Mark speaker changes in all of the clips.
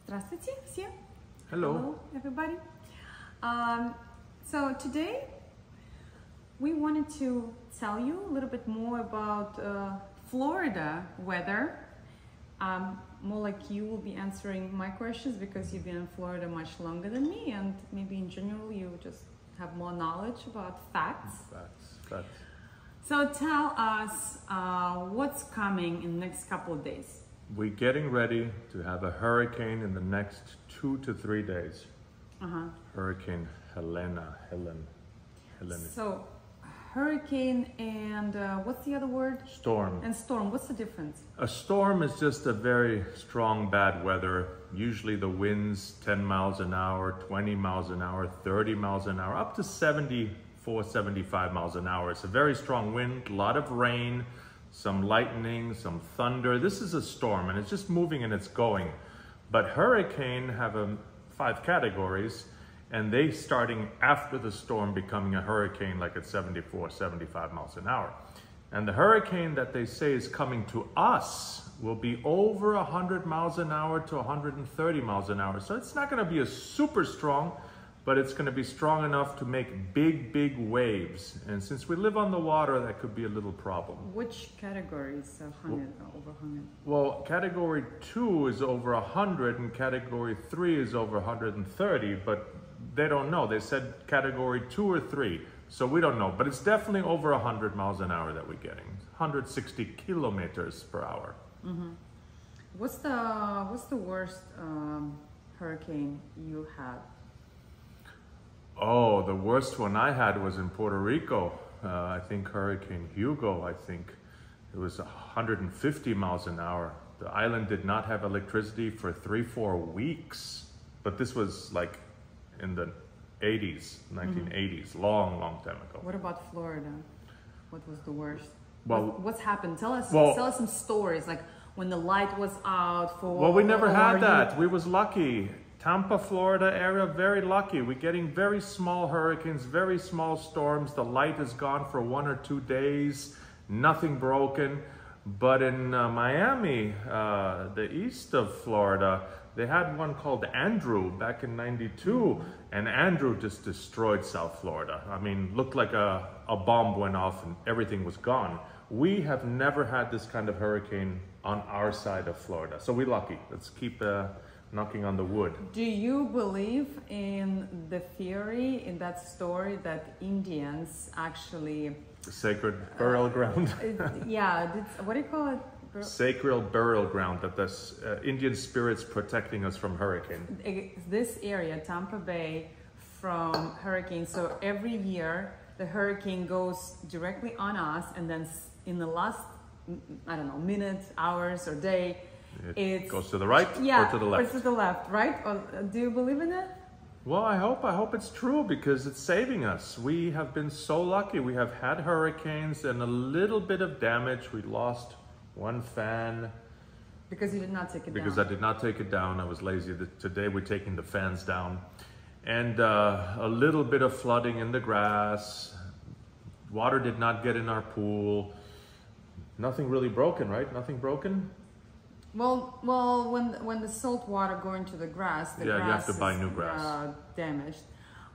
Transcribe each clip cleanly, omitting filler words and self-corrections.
Speaker 1: Здравствуйте все.
Speaker 2: Hello.
Speaker 1: Everybody. So today we wanted to tell you a little bit more about Florida weather. More like you will be answering my questions because you've been in Florida much longer than me, and maybe in general you just have more knowledge about facts.
Speaker 2: Facts.
Speaker 1: So tell us what's coming in the next couple of days.
Speaker 2: We're getting ready to have a hurricane in the next 2 to 3 days. Hurricane Helen.
Speaker 1: So hurricane and what's the other word?
Speaker 2: Storm.
Speaker 1: And storm. What's the difference?
Speaker 2: A storm is just a very strong bad weather. Usually the winds 10 miles an hour, 20 miles an hour, 30 miles an hour, up to 74, 75 miles an hour. It's a very strong wind, a lot of rain, some lightning, some thunder. This is a storm and it's just moving and it's going. But hurricane have 5 categories, and they starting after the storm becoming a hurricane like at 74, 75 miles an hour. And the hurricane that they say is coming to us will be over 100 miles an hour to 130 miles an hour. So it's not going to be a super strong, but it's going to be strong enough to make big waves. And since we live on the water, that could be a little problem.
Speaker 1: Which category is 100, over 100?
Speaker 2: Well, category 2 is over 100 and category 3 is over 130, but they don't know. They said category 2 or 3, so we don't know. But it's definitely over 100 miles an hour that we're getting, 160 kilometers per hour.
Speaker 1: What's the worst hurricane you had?
Speaker 2: Oh, the worst one I had was in Puerto Rico. I think Hurricane Hugo, I think. It was 150 miles an hour. The island did not have electricity for 3-4 weeks. But this was like in the 80s, 1980s, long time ago.
Speaker 1: What about Florida? What was the worst?
Speaker 2: Well,
Speaker 1: what's happened? Tell us some stories, like when the light was out for...
Speaker 2: Well, we never had that. We was lucky. Tampa, Florida area, very lucky. We're getting very small hurricanes, very small storms. The light is gone for 1 or 2 days, nothing broken. But in Miami, the east of Florida, they had one called Andrew back in '92, and Andrew just destroyed South Florida. I mean, looked like a bomb went off and everything was gone. We have never had this kind of hurricane on our side of Florida, so we're lucky. Let's keep knocking on the wood.
Speaker 1: Do you believe in the theory, in that story, that Indians actually...
Speaker 2: Sacred burial ground.
Speaker 1: What do you call it?
Speaker 2: Sacred burial ground, that the Indian spirits protecting us from hurricane.
Speaker 1: This area, Tampa Bay, from hurricane. So every year the hurricane goes directly on us, and then in the last, I don't know, minute, hours or day, it goes
Speaker 2: to the right or to the left?
Speaker 1: Or to the left, right? Or, do you believe in it?
Speaker 2: Well, I hope it's true, because it's saving us. We have been so lucky. We have had hurricanes and a little bit of damage. We lost one fan.
Speaker 1: Because you did not take it down.
Speaker 2: Because I did not take it down. I was lazy. Today we're taking the fans down. And a little bit of flooding in the grass. Water did not get in our pool. Nothing really broken, right? Nothing broken?
Speaker 1: Well, when the salt water go into the grass,
Speaker 2: you have to buy new grass.
Speaker 1: Damaged.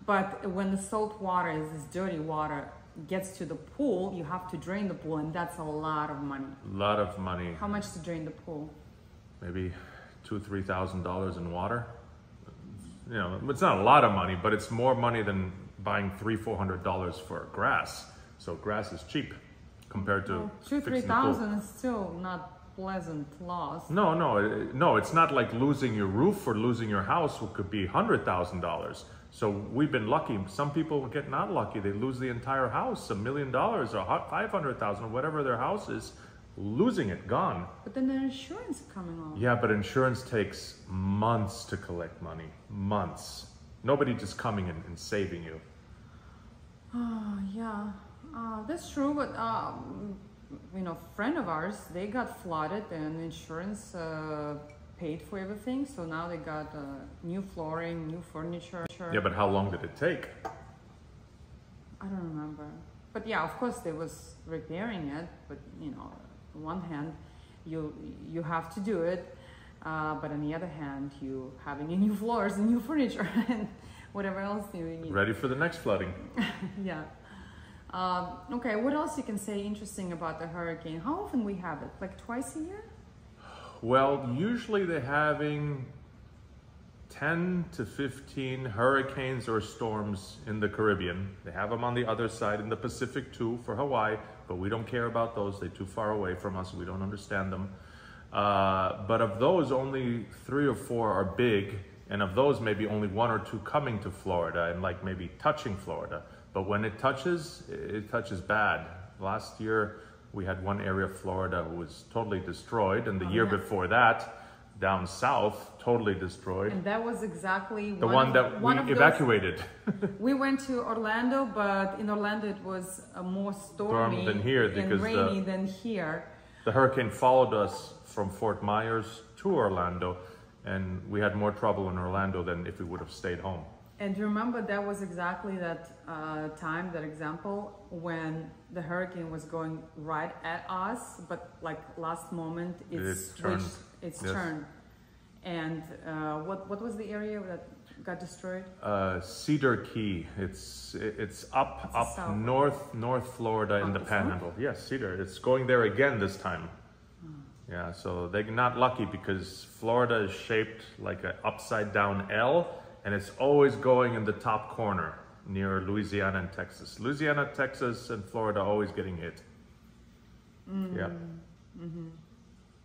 Speaker 1: But when the salt water, this dirty water, gets to the pool, you have to drain the pool, and that's a lot of money.
Speaker 2: A lot of money.
Speaker 1: How much to drain the pool?
Speaker 2: Maybe $2,000-3,000 in water. You know, it's not a lot of money, but it's more money than buying $300-400 for grass. So grass is cheap compared to
Speaker 1: $2,000-3,000 is still not pleasant loss.
Speaker 2: No, it's not like losing your roof or losing your house, which could be $100,000. So we've been lucky. Some people get not lucky. They lose the entire house, $1 million or $500,000, whatever their house is, losing it, gone.
Speaker 1: But then the insurance coming off.
Speaker 2: Yeah, but insurance takes months to collect money, months. Nobody just coming in and saving you.
Speaker 1: That's true, but you know, friend of ours, they got flooded and insurance paid for everything. So now they got new flooring, new furniture.
Speaker 2: Yeah, but how long did it take?
Speaker 1: I don't remember. But yeah, of course they was repairing it. But you know, on one hand, you have to do it, But on the other hand, you having new floors and new furniture and whatever else you need.
Speaker 2: Ready for the next flooding.
Speaker 1: Yeah. Okay, what else you can say interesting about the hurricane? How often we have it? Like twice a year?
Speaker 2: Well, usually they're having 10 to 15 hurricanes or storms in the Caribbean. They have them on the other side in the Pacific too for Hawaii, but we don't care about those. They're too far away from us. We don't understand them. But of those, only 3 or 4 are big. And of those, maybe only 1 or 2 coming to Florida and like maybe touching Florida. But when it touches bad. Last year, we had one area of Florida who was totally destroyed. And the year before that, down south, totally destroyed.
Speaker 1: And that was exactly
Speaker 2: the one that we evacuated.
Speaker 1: We went to Orlando, but in Orlando it was more stormy
Speaker 2: than here
Speaker 1: and rainy than here.
Speaker 2: The hurricane followed us from Fort Myers to Orlando, and we had more trouble in Orlando than if we would have stayed home.
Speaker 1: And remember, that was exactly that time, that example, when the hurricane was going right at us, but like last moment it's turned. And what was the area that got destroyed?
Speaker 2: Cedar Key. It's up north Florida in the Panhandle. Yes, Cedar. It's going there again this time. Yeah, so they're not lucky because Florida is shaped like an upside down L, and it's always going in the top corner near Louisiana and Texas. Louisiana, Texas, and Florida always getting hit. Yeah.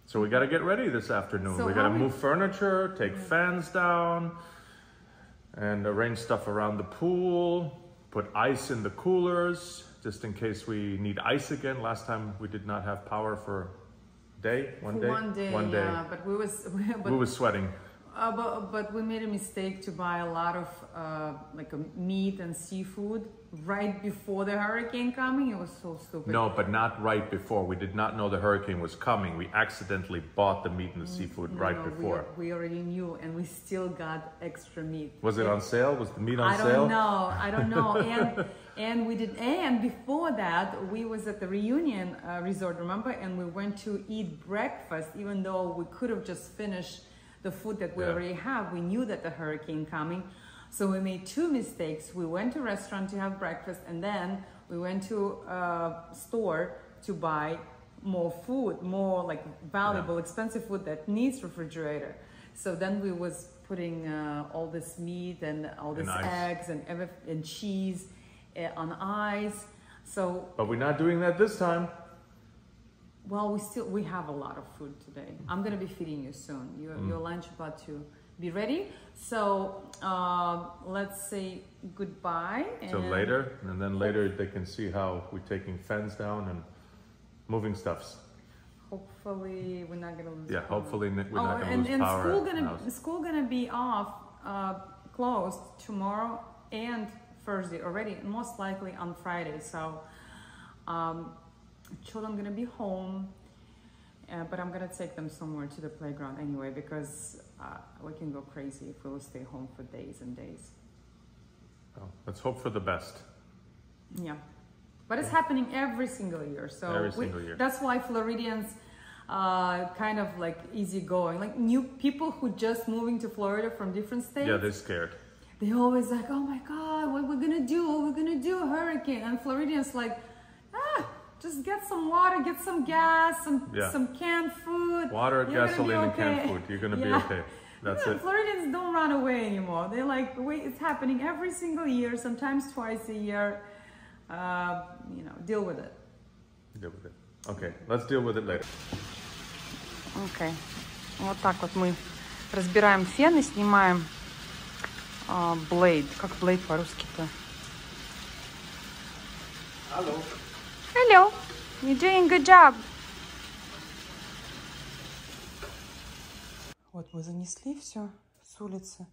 Speaker 2: So we got to get ready this afternoon.
Speaker 1: So
Speaker 2: we got to move furniture, take fans down, and arrange stuff around the pool, put ice in the coolers, just in case we need ice again. Last time we did not have power for one day.
Speaker 1: Yeah, but we
Speaker 2: was sweating.
Speaker 1: But we made a mistake to buy a lot of like meat and seafood right before the hurricane coming. It was so stupid.
Speaker 2: No, but not right before. We did not know the hurricane was coming. We accidentally bought the meat and the seafood right before.
Speaker 1: We already knew, and we still got extra meat.
Speaker 2: Was it on sale? Was the meat on sale?
Speaker 1: I don't know. And we did. And before that, we was at the Reunion Resort, remember? And we went to eat breakfast, even though we could have just finished the food that we already have. We knew that the hurricane coming. So we made 2 mistakes. We went to a restaurant to have breakfast, and then we went to a store to buy more food, more like valuable, expensive food that needs refrigerator. So then we was putting all this meat and all this eggs and cheese on ice. So,
Speaker 2: but we're not doing that this time.
Speaker 1: Well, we have a lot of food today. I'm gonna be feeding you soon. Your lunch about to be ready. So let's say goodbye.
Speaker 2: So later, and then later they can see how we're taking fans down and moving stuffs.
Speaker 1: Hopefully we're not gonna lose.
Speaker 2: Yeah, hopefully we're not gonna lose power.
Speaker 1: And school gonna be off, closed tomorrow and Thursday already, most likely on Friday. So. Children gonna be home, but I'm gonna take them somewhere to the playground anyway, because we can go crazy if we will stay home for days and days.
Speaker 2: Well, let's hope for the best.
Speaker 1: Yeah, but it's happening every single year. So
Speaker 2: every single year.
Speaker 1: That's why Floridians kind of like easygoing, like new people who just moving to Florida from different states.
Speaker 2: Yeah, they're scared.
Speaker 1: They always like, oh my God, what we're gonna do? What we're gonna do? A hurricane. And Floridians like, just get some water, get some gas, some canned food.
Speaker 2: Water, gasoline, and canned food. You're gonna be okay. That's it.
Speaker 1: Floridians don't run away anymore. They're like, wait, it's happening every single year, sometimes twice a year. Deal with it.
Speaker 2: Deal with it. Okay, let's deal with it later.
Speaker 1: Okay. Вот так вот мы разбираем фен и снимаем blade. Как blade по-русски-то?
Speaker 2: Hello.
Speaker 1: Hello, you're doing a good job. Вот мы занесли все с улицы.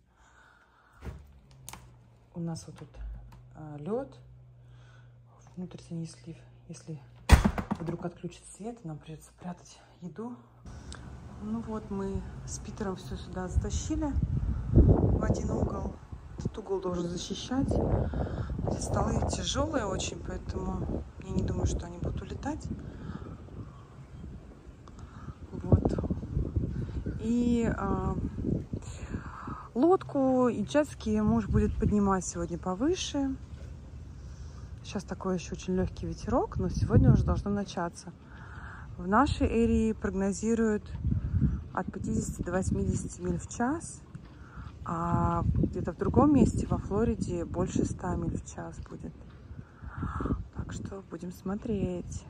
Speaker 1: У нас вот тут лед. Внутрь занесли. Если вдруг отключит свет, нам придется прятать еду. Ну вот мы с Питером все сюда затащили в один угол. Этот угол должен защищать. Эти столы тяжелые очень, поэтому я не думаю, что они будут улетать. Вот.
Speaker 3: И лодку и джетски муж будет поднимать сегодня повыше. Сейчас такой еще очень легкий ветерок, но сегодня уже должно начаться. В нашей эрии прогнозируют от 50 до 80 миль в час, а где-то в другом месте, во Флориде, больше 100 миль в час будет. Так что будем смотреть.